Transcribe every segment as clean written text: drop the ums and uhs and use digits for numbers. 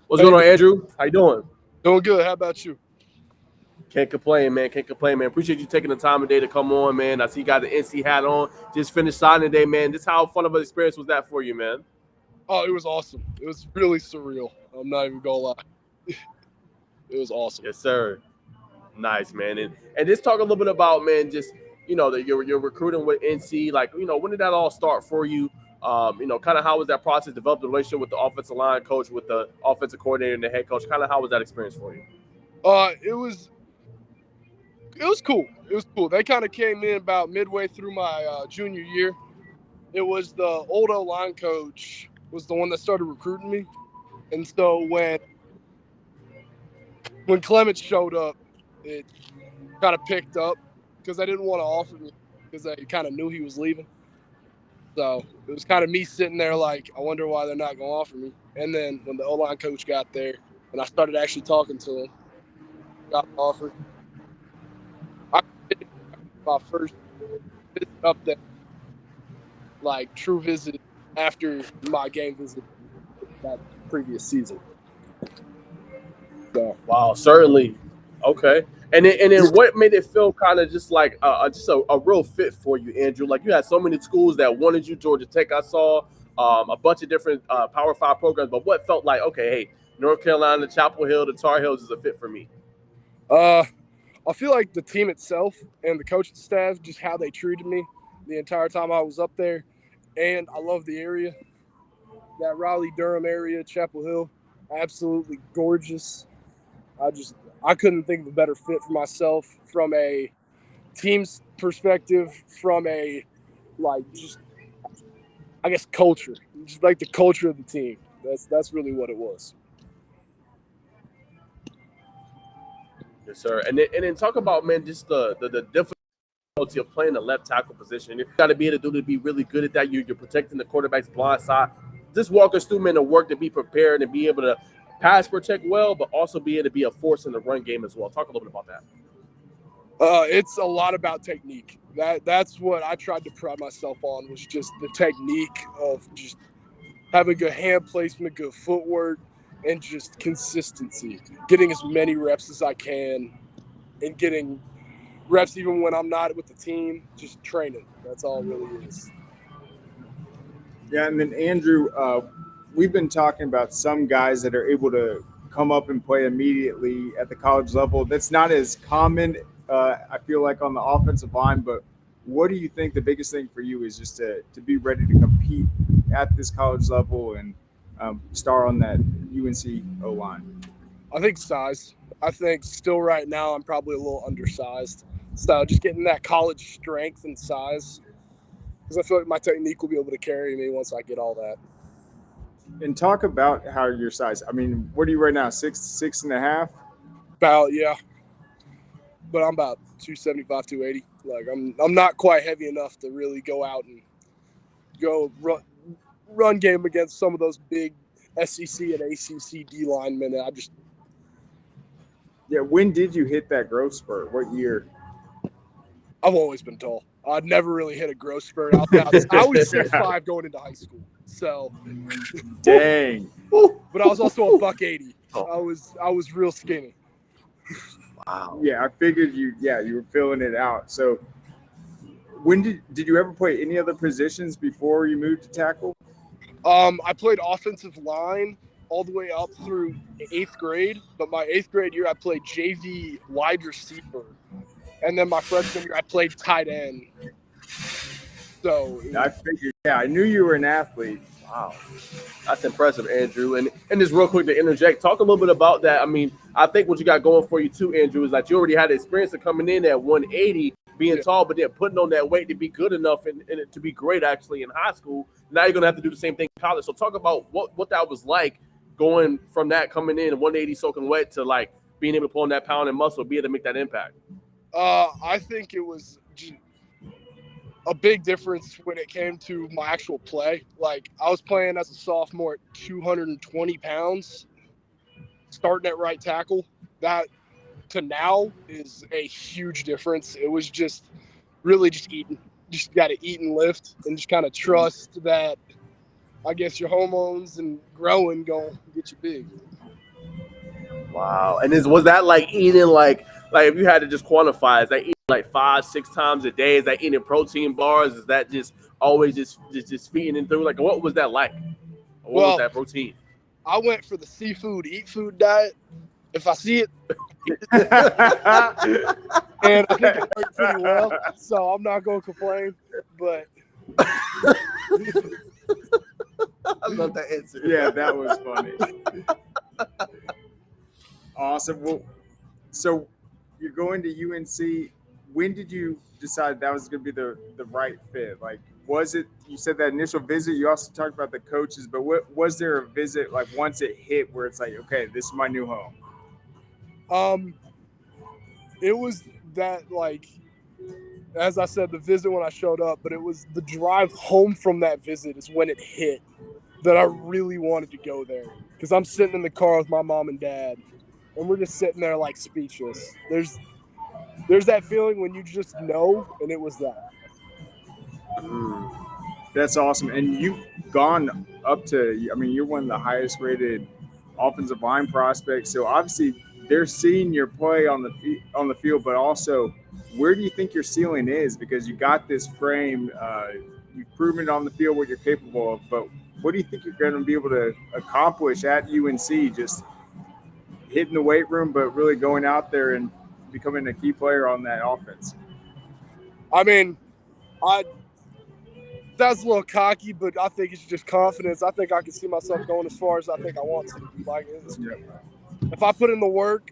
What's Hey, going on, Andrew? How you doing? doing good. How about you? Can't complain, man. Can't complain, man. Appreciate you taking the time today to come on, man. I see you got the NC hat on. Just finished signing today, man. Just how fun of an experience was that for you, man? Oh, it was awesome. It was really surreal. I'm not even gonna lie. It was awesome. Yes, sir. Nice, man. And just talk a little bit about, man, just that you're recruiting with NC. Like, when did that all start for you? Kind of how was that process? Develop the relationship with the offensive line coach, with the offensive coordinator, and the head coach. Kind of how was that experience for you? It was cool. It was cool. They kind of came in about midway through my junior year. It was the old O line coach was the one that started recruiting me, and so when Clements showed up, it kind of picked up because they didn't want to offer me because they kind of knew he was leaving. So it was kind of me sitting there like, I wonder why they're not going to offer me. And then when the O-line coach got there and I started actually talking to him, got an offer. I did my first visit up there, like true visit after my game visit that previous season. So Wow, certainly. Okay. And then what made it feel kind of just like just a real fit for you, Andrew? Like you had so many schools that wanted you. Georgia Tech, I saw a bunch of different Power Five programs, but what felt like, okay, hey, North Carolina, Chapel Hill, the Tar Heels is a fit for me. uh, I feel like the team itself and the coaching staff, just how they treated me the entire time I was up there. And I love the area, that Raleigh Durham area, Chapel Hill, absolutely gorgeous. I just I couldn't think of a better fit for myself from a team's perspective, from a just I guess culture, just like the culture of the team. That's really what it was. Yes, sir. And then talk about, man, just the difficulty of playing the left tackle position. You got to be able to be really good at that. You're protecting the quarterback's blind side. Just walk us through, man, the work to be prepared and be able to pass protect well, but also be able to be a force in the run game as well. Talk a little bit about that. It's a lot about technique. That's what I tried to pride myself on, was just the technique of just having good hand placement, good footwork, and just consistency. Getting as many reps as I can, and getting reps even when I'm not with the team. Just training. That's all it really is. Yeah, and then Andrew, we've been talking about some guys that are able to come up and play immediately at the college level. That's not as common, I feel like, on the offensive line. But what do you think the biggest thing for you is, just to be ready to compete at this college level and star on that UNC O line? I think size. I think still right now I'm probably a little undersized. So just getting that college strength and size, because I feel like my technique will be able to carry me once I get all that. And talk about how your size. I mean, what are you right now? 6'6.5"? About, yeah, but I'm about 275, 280. Like I'm not quite heavy enough to really go out and go run game against some of those big SEC and ACC D linemen. Yeah. When did you hit that growth spurt? What year? I've always been tall. I'd never really hit a growth spurt. I was 6'5" going into high school. So, Dang. but I was also a buck 80. Oh, I was real skinny. wow. Yeah, I figured you. Yeah, you were filling it out. So, when did you ever play any other positions before you moved to tackle? I played offensive line all the way up through 8th grade, but my 8th grade year I played JV wide receiver, and then my freshman year I played tight end. So I figured. Yeah, I knew you were an athlete. Wow. That's impressive, Andrew. And just real quick to interject, talk a little bit about that. I mean, I think what you got going for you too, Andrew, is that you already had the experience of coming in at 180, being Yeah. tall, but then putting on that weight to be good enough and to be great actually in high school. Now you're gonna have to do the same thing in college. So talk about what that was like, going from that coming in 180 soaking wet to like being able to pull on that pound and muscle, be able to make that impact. I think it was a big difference when it came to my actual play. Like I was playing as a sophomore at 220 pounds, starting at right tackle. That to now is a huge difference. It was just really just eating. Just got to eat and lift, and just kind of trust that I guess your hormones and growing gonna get you big. Wow. And was that like eating like if you had to just quantify, is that eating like 5, 6 times a day? Is that eating protein bars? Is that just always just feeding it through? Like what was that like? What was Well, that routine? I went for the seafood, eat food diet. If I see it, and I think it worked pretty well, so I'm not going to complain. But I love that answer. Yeah, that was funny. Awesome. Well, so you're going to UNC. When did you decide that was going to be the right fit? Like, was it? You said that initial visit. You also talked about the coaches, but what was there a visit like once it hit where it's like, okay, this is my new home? It was that, like, as I said, the visit when I showed up, but it was the drive home from that visit is when it hit that I really wanted to go there, because I'm sitting in the car with my mom and dad, and we're just sitting there like speechless. There's that feeling when you just know, and it was that. That's awesome. And you've gone up to, I mean, you're one of the highest rated offensive line prospects. So obviously they're seeing your play on the field, but also where do you think your ceiling is? Because you got this frame, you've proven it on the field what you're capable of. But what do you think you're going to be able to accomplish at UNC? Just hitting the weight room, but really going out there and becoming a key player on that offense. I mean, that's a little cocky, but I think it's just confidence. I think I can see myself going as far as I think I want to. Like, if I put in the work,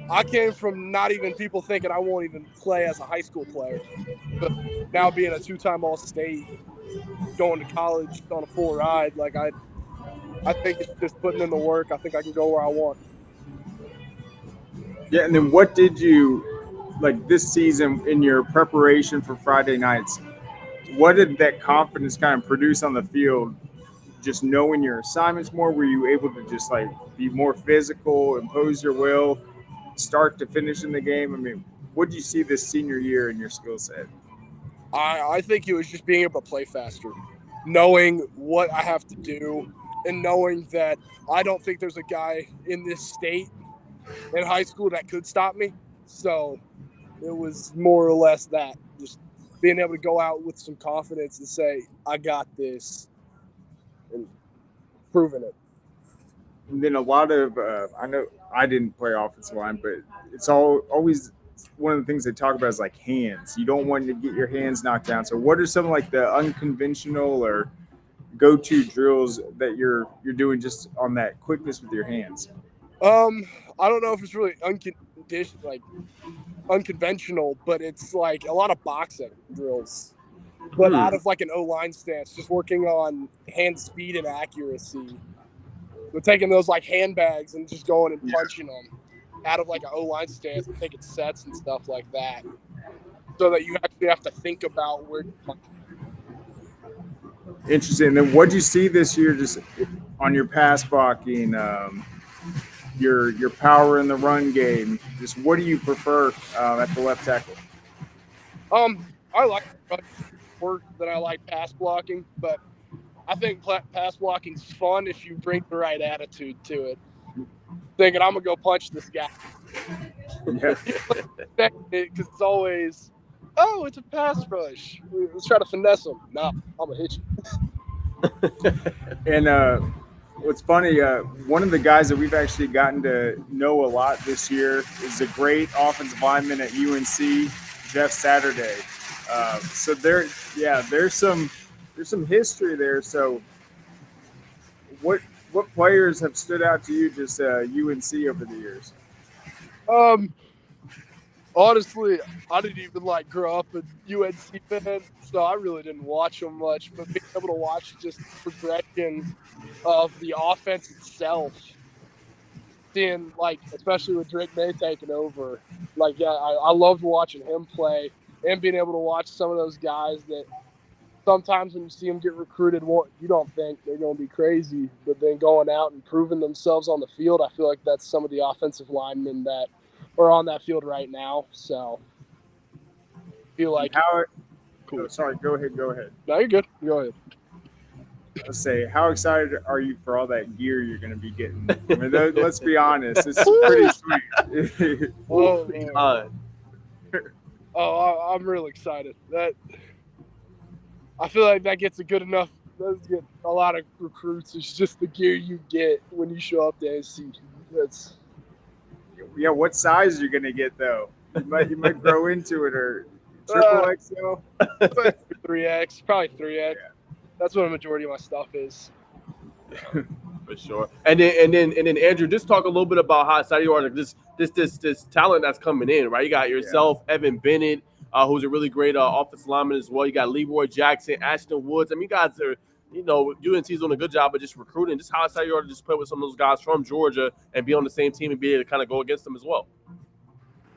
I came from not even people thinking I won't even play as a high school player, but now being a 2-time All-State, going to college on a full ride, like I think it's just putting in the work. I think I can go where I want. Yeah, and then what did you like this season in your preparation for Friday nights? What did that confidence kind of produce on the field? Just knowing your assignments more, were you able to just like be more physical, impose your will, start to finish in the game? I mean, what did you see this senior year in your skill set? I think it was just being able to play faster, knowing what I have to do, and knowing that I don't think there's a guy in this state in high school that could stop me. So it was more or less that, just being able to go out with some confidence and say, I got this, and proving it. And then a lot of I know I didn't play offensive line, but it's always one of the things they talk about is like hands. You don't want to get your hands knocked down. So what are some like the unconventional or go-to drills that you're doing just on that quickness with your hands? I don't know if it's really unconventional, but it's like a lot of boxing drills, but out of like an O-line stance, just working on hand speed and accuracy. We're taking those like handbags and just going and punching them out of like an O-line stance and taking sets and stuff like that, so that you actually have to think about where you're punching. Interesting. And then what do you see this year just on your pass blocking, your power in the run game? Just what do you prefer at the left tackle? I like work that I like pass blocking, but I think pass blocking's fun if you bring the right attitude to it. Thinking I'm gonna go punch this guy. Yeah. Because it's always, oh, it's a pass rush. Let's try to finesse him. No, I'm gonna hit you. And what's funny, one of the guys that we've actually gotten to know a lot this year is a great offensive lineman at UNC, Jeff Saturday. So there's some history there. So what players have stood out to you just UNC over the years? Honestly, I didn't even like grow up a UNC fan, so I really didn't watch them much. But being able to watch just the progression of the offense itself, seeing like especially with Drake May taking over, like I loved watching him play and being able to watch some of those guys that sometimes when you see them get recruited, you don't think they're going to be crazy, but then going out and proving themselves on the field, I feel like that's some of the offensive linemen that are on that field right now. So I feel like Cool. Oh, sorry, go ahead. No, you're good. Go ahead. Let's say, how excited are you for all that gear you're going to be getting? I mean, let's be honest, it's pretty sweet. Oh, Uh, I'm real excited. I feel like that gets a good enough. Does get a lot of recruits. It's just the gear you get when you show up to SC. That's Yeah, what size are you going to get though? You might grow into it, or triple XL. 3X, probably 3X. Yeah. That's what a majority of my stuff is. For sure. And then Andrew, just talk a little bit about how excited you are. Like this talent that's coming in, right? You got yourself, Evan Bennett, who's a really great offensive lineman as well. You got Leroy Jackson, Ashton Woods. I mean, you guys are, UNC's doing a good job of just recruiting. Just how excited you are to just play with some of those guys from Georgia and be on the same team and be able to kind of go against them as well.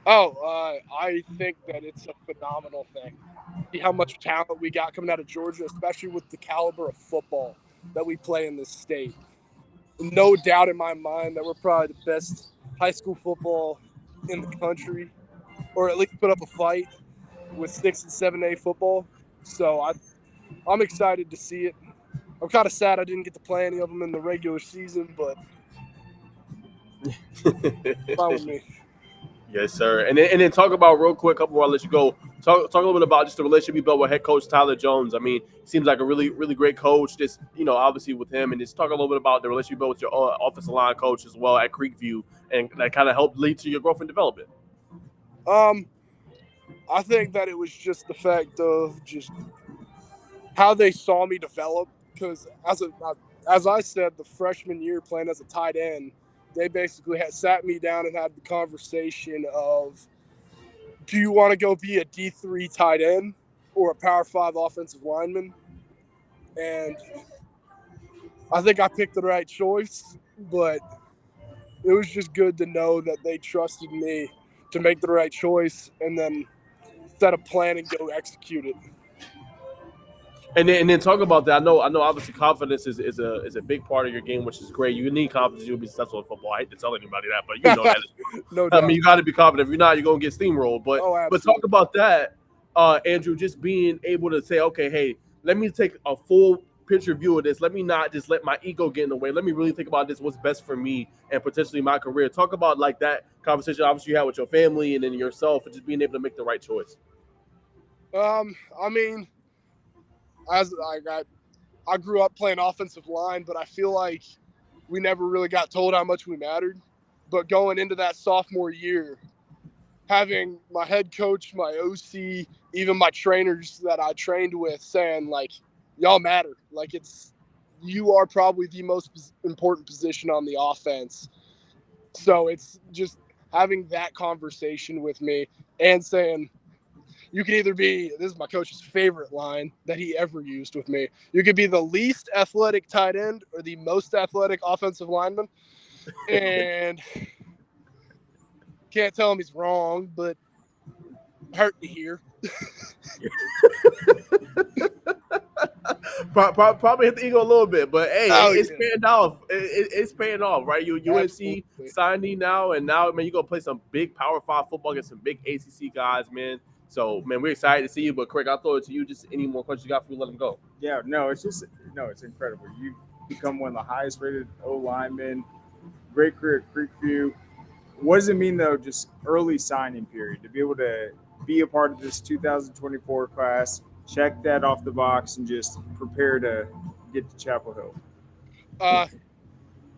I think that it's a phenomenal thing. See how much talent we got coming out of Georgia, especially with the caliber of football that we play in this state. No doubt in my mind that we're probably the best high school football in the country, or at least put up a fight with 6 and 7A football. So I'm excited to see it. I'm kind of sad I didn't get to play any of them in the regular season, but fine with me. Yes, sir. And then talk about real quick, couple more, I'll let you go. Talk a little bit about just the relationship you built with head coach Tyler Jones. I mean, seems like a really, really great coach. Just, obviously with him, and just talk a little bit about the relationship you built with your offensive line coach as well at Creekview, and that kind of helped lead to your growth and development. I think that it was just the fact of just how they saw me develop. Because as I said, the freshman year playing as a tight end, they basically had sat me down and had the conversation of, do you want to go be a D3 tight end or a Power 5 offensive lineman? And I think I picked the right choice, but it was just good to know that they trusted me to make the right choice and then set a plan and go execute it. And then talk about that. I know. Obviously, confidence is a big part of your game, which is great. You need confidence. You'll be successful in football. I hate to tell anybody that, but you know that. No doubt. I mean, you got to be confident. If you're not, you're gonna get steamrolled. But talk about that, Andrew. Just being able to say, okay, hey, let me take a full picture view of this. Let me not just let my ego get in the way. Let me really think about this. What's best for me and potentially my career. Talk about like that conversation. Obviously, you had with your family and then yourself, and just being able to make the right choice. I mean, as I grew up playing offensive line, but I feel like we never really got told how much we mattered. But going into that sophomore year, having my head coach, my OC, even my trainers that I trained with saying, like, y'all matter. Like, you are probably the most important position on the offense. So it's just having that conversation with me and saying, you could either be, this is my coach's favorite line that he ever used with me, you could be the least athletic tight end or the most athletic offensive lineman. And can't tell him he's wrong, but hurt to hear. Probably hit the ego a little bit, but hey, it's yeah. paying off. It's paying off, right? You Absolutely. UNC Signee now, and now, man, you're gonna play some big Power 5 football against some big ACC guys, man. So, man, we're excited to see you. But Craig, I'll throw it to you. Just any more questions you got for me, let them go. Yeah, it's incredible. You become one of the highest rated O linemen. Great career at Creekview. What does it mean though? Just early signing period to be able to be a part of this 2024 class. Check that off the box and just prepare to get to Chapel Hill.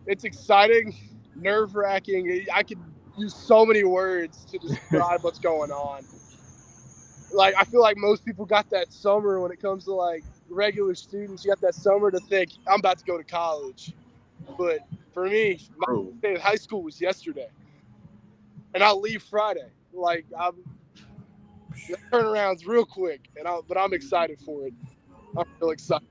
It's exciting, nerve-wracking. I could use so many words to describe what's going on. Like, I feel like most people got that summer when it comes to, like, regular students. You got that summer to think, I'm about to go to college. But for me, my day of high school was yesterday. And I'll leave Friday. Like, the turnaround's real quick. But I'm excited for it. I'm real excited.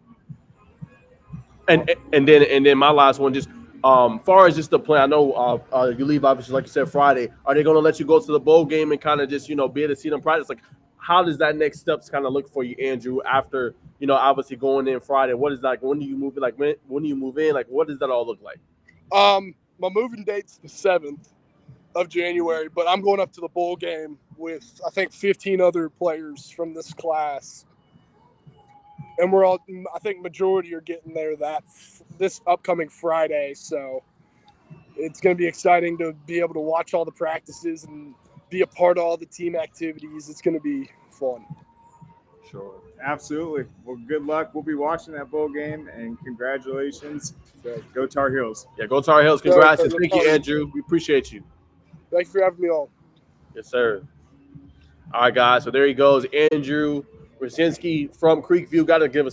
And then my last one, just far as just the plan. I know you leave obviously, like you said, Friday. Are they going to let you go to the bowl game and kind of just be able to see them practice? Like, how does that next steps kind of look for you, Andrew? After obviously going in Friday, what is that? When do you move in? Like when do you move in? Like, what does that all look like? My moving date's the 7th of January, but I'm going up to the bowl game with I think 15 other players from this class. and we're all, I think majority are getting there this upcoming Friday. So it's going to be exciting to be able to watch all the practices and be a part of all the team activities. It's going to be fun. Sure. Absolutely. Well, good luck. We'll be watching that bowl game, and congratulations. Go Tar Heels. Yeah, go Tar Heels. Congrats, and thank you, Andrew. We appreciate you. Thank you for having me on. Yes, sir. All right, guys. So there he goes, Andrew Rosinski from Creekview. Got to give a